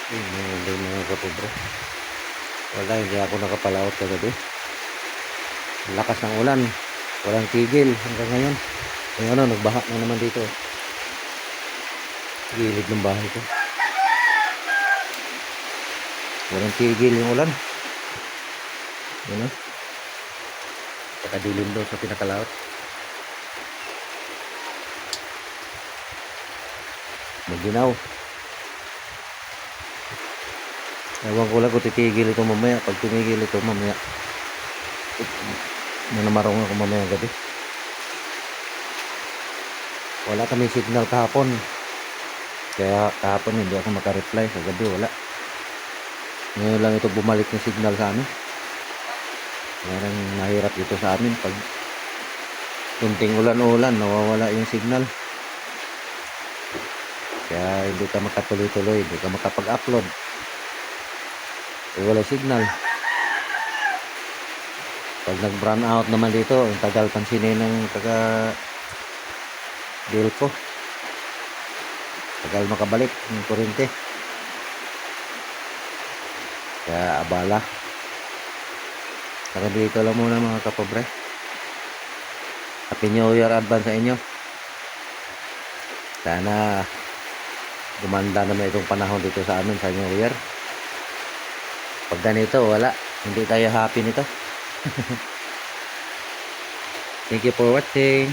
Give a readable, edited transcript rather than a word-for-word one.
Hindi mga kapobre. Wala, hindi ako nakapalaot kagabi. Lakas ng ulan. Walang tigil hanggang ngayon. Ay ano, nagbaha na naman dito. Gilid ng bahay ko. Walang tigil yung ulan. Yan o. Nakadilim doon sa pinakalaot. Maginaw. Ewan ko lang kung titigil ito mamaya. Pag tumigil ito mamaya, manamarong ako mamaya gabi. Wala kami signal kahapon. Kaya kahapon hindi ako makareply. Sa gabi wala. Ngayon lang ito bumalik ng signal sa amin. Parang mahirap dito sa amin. Pag kunting ulan-ulan, nawawala yung signal. Kaya hindi ka makatuloy-tuloy. Hindi ka makapag-upload. Wala signal. Pag nag-brown out naman dito, ang tagal pansinin ng taga-Delco. Tagal makabalik ng kurente. Kaya abala. Saka dito lang muna mga kapobre. Happy New Year advance sa inyo. Sana gumanda naman itong panahon dito sa amin sa New Year. Pag ganito, wala. Hindi tayo happy nito. Thank you for watching.